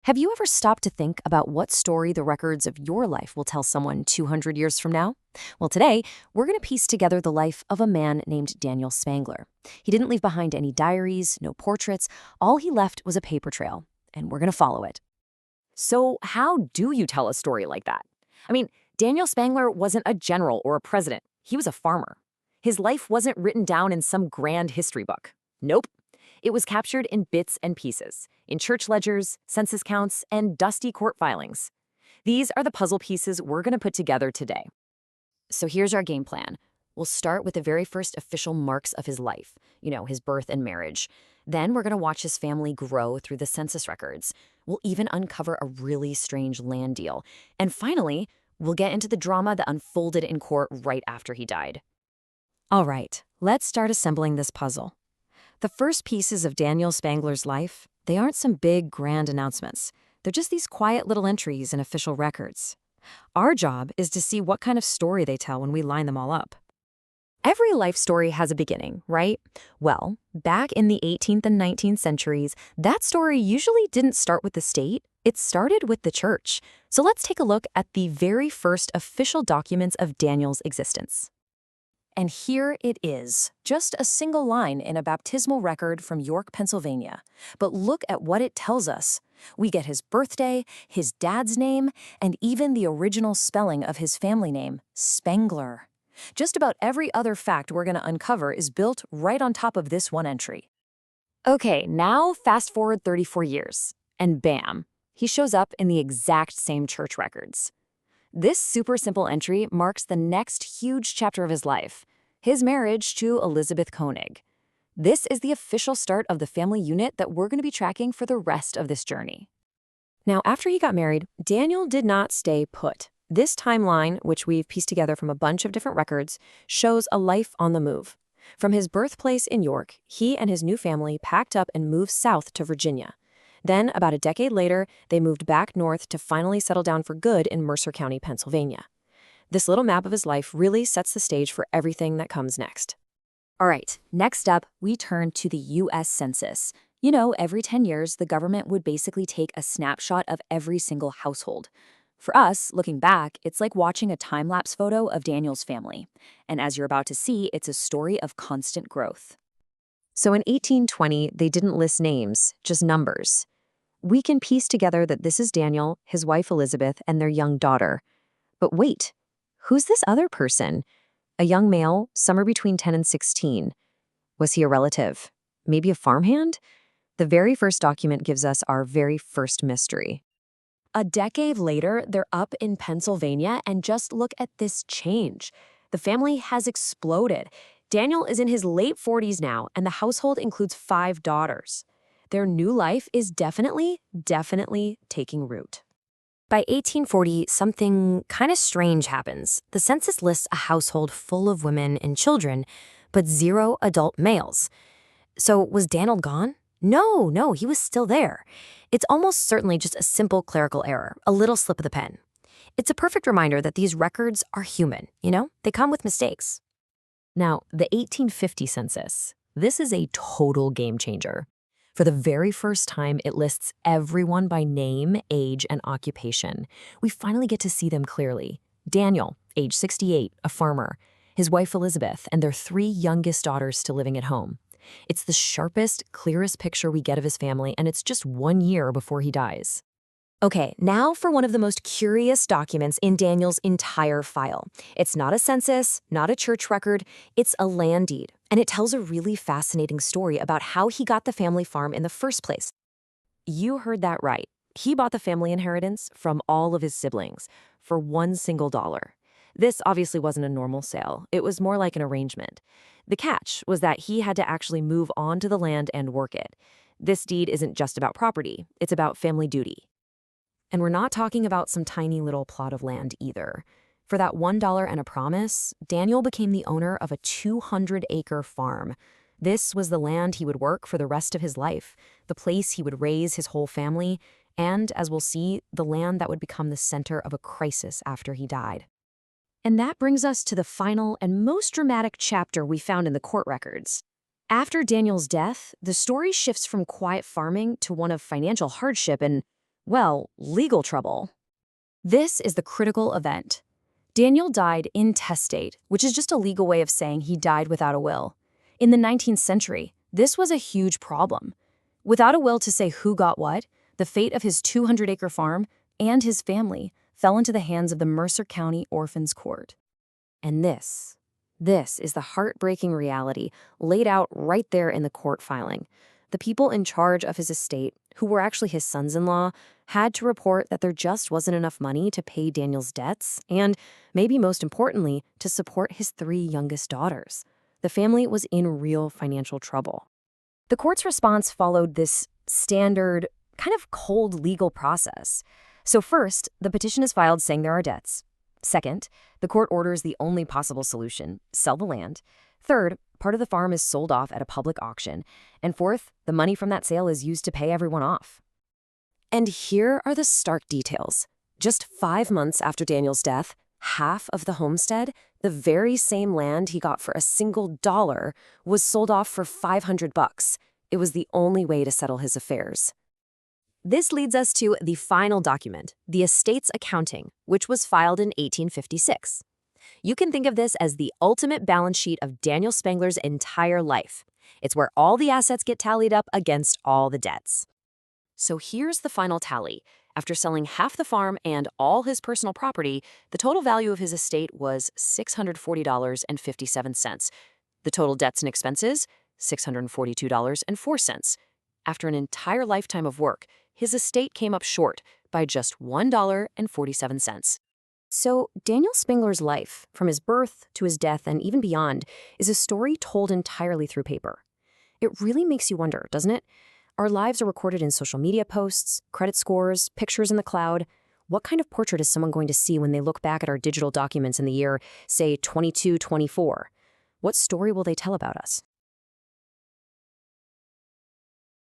Have you ever stopped to think about what story the records of your life will tell someone 200 years from now? Well, today, we're going to piece together the life of a man named Daniel Spangler. He didn't leave behind any diaries, no portraits. All he left was a paper trail, and we're going to follow it. So, how do you tell a story like that? I mean, Daniel Spangler wasn't a general or a president. He was a farmer. His life wasn't written down in some grand history book. Nope. It was captured in bits and pieces, in church ledgers, census counts, and dusty court filings. These are the puzzle pieces we're going to put together today. So here's our game plan. We'll start with the very first official marks of his life, his birth and marriage. Then we're going to watch his family grow through the census records. We'll even uncover a really strange land deal. And finally, we'll get into the drama that unfolded in court right after he died. All right, let's start assembling this puzzle. The first pieces of Daniel Spangler's life, they aren't some big, grand announcements. They're just these quiet little entries in official records. Our job is to see what kind of story they tell when we line them all up. Every life story has a beginning, right? Well, back in the 18th and 19th centuries, that story usually didn't start with the state. It started with the church. So let's take a look at the very first official documents of Daniel's existence. And here it is, just a single line in a baptismal record from York, Pennsylvania. But look at what it tells us. We get his birthday, his dad's name, and even the original spelling of his family name, Spangler. Just about every other fact we're going to uncover is built right on top of this one entry. Okay, now fast forward 34 years, and bam, he shows up in the exact same church records. This super simple entry marks the next huge chapter of his life, his marriage to Elizabeth Koenig. This is the official start of the family unit that we're going to be tracking for the rest of this journey. Now, after he got married, Daniel did not stay put. This timeline, which we've pieced together from a bunch of different records, shows a life on the move. From his birthplace in York, he and his new family packed up and moved south to Virginia. Then, about a decade later, they moved back north to finally settle down for good in Mercer County, Pennsylvania. This little map of his life really sets the stage for everything that comes next. All right, next up, we turn to the U.S. Census. Every 10 years, the government would basically take a snapshot of every single household. For us, looking back, it's like watching a time-lapse photo of Daniel's family. And as you're about to see, it's a story of constant growth. So in 1820, they didn't list names, just numbers. We can piece together that this is Daniel, his wife Elizabeth, and their young daughter. But wait, who's this other person? A young male, somewhere between 10 and 16. Was he a relative? Maybe a farmhand? The very first document gives us our very first mystery. A decade later, they're up in Pennsylvania, and just look at this change. The family has exploded. Daniel is in his late 40s now, and the household includes 5 daughters. Their new life is definitely taking root. By 1840, something kind of strange happens. The census lists a household full of women and children, but 0 adult males. So was Daniel gone? No, he was still there. It's almost certainly just a simple clerical error, a little slip of the pen. It's a perfect reminder that these records are human, They come with mistakes. Now, the 1850 census, this is a total game changer. For the very first time, it lists everyone by name, age, and occupation. We finally get to see them clearly. Daniel, age 68, a farmer. His wife Elizabeth, and their 3 youngest daughters still living at home. It's the sharpest, clearest picture we get of his family, and it's just 1 year before he dies. Okay, now for one of the most curious documents in Daniel's entire file. It's not a census, not a church record, it's a land deed. And it tells a really fascinating story about how he got the family farm in the first place. You heard that right. He bought the family inheritance from all of his siblings for $1 single. This obviously wasn't a normal sale. It was more like an arrangement. The catch was that he had to actually move onto the land and work it. This deed isn't just about property, it's about family duty. And we're not talking about some tiny little plot of land either. For that $1 and a promise, Daniel became the owner of a 200-acre farm. This was the land he would work for the rest of his life, the place he would raise his whole family, and, as we'll see, the land that would become the center of a crisis after he died. And that brings us to the final and most dramatic chapter we found in the court records. After Daniel's death, the story shifts from quiet farming to one of financial hardship and, Well, legal trouble. This is the critical event. Daniel died intestate, which is just a legal way of saying he died without a will. In the 19th century, this was a huge problem. Without a will to say who got what, the fate of his 200-acre farm and his family fell into the hands of the Mercer County Orphans Court. And this is the heartbreaking reality laid out right there in the court filing. The people in charge of his estate, who were actually his sons-in-law, had to report that there just wasn't enough money to pay Daniel's debts and, maybe most importantly, to support his 3 youngest daughters. The family was in real financial trouble. The court's response followed this standard, kind of cold legal process. So first, the petition is filed saying there are debts. Second, the court orders the only possible solution, sell the land. Third, part of the farm is sold off at a public auction. And fourth, the money from that sale is used to pay everyone off. And here are the stark details. Just 5 months after Daniel's death, half of the homestead, the very same land he got for a single dollar, was sold off for $500. It was the only way to settle his affairs. This leads us to the final document, the estate's accounting, which was filed in 1856. You can think of this as the ultimate balance sheet of Daniel Spangler's entire life. It's where all the assets get tallied up against all the debts. So here's the final tally. After selling half the farm and all his personal property, the total value of his estate was $640.57. The total debts and expenses, $642.04. After an entire lifetime of work, his estate came up short by just $1.47. So Daniel Spangler's life, from his birth to his death and even beyond, is a story told entirely through paper. It really makes you wonder, doesn't it? Our lives are recorded in social media posts, credit scores, pictures in the cloud. What kind of portrait is someone going to see when they look back at our digital documents in the year, say, 2224? What story will they tell about us?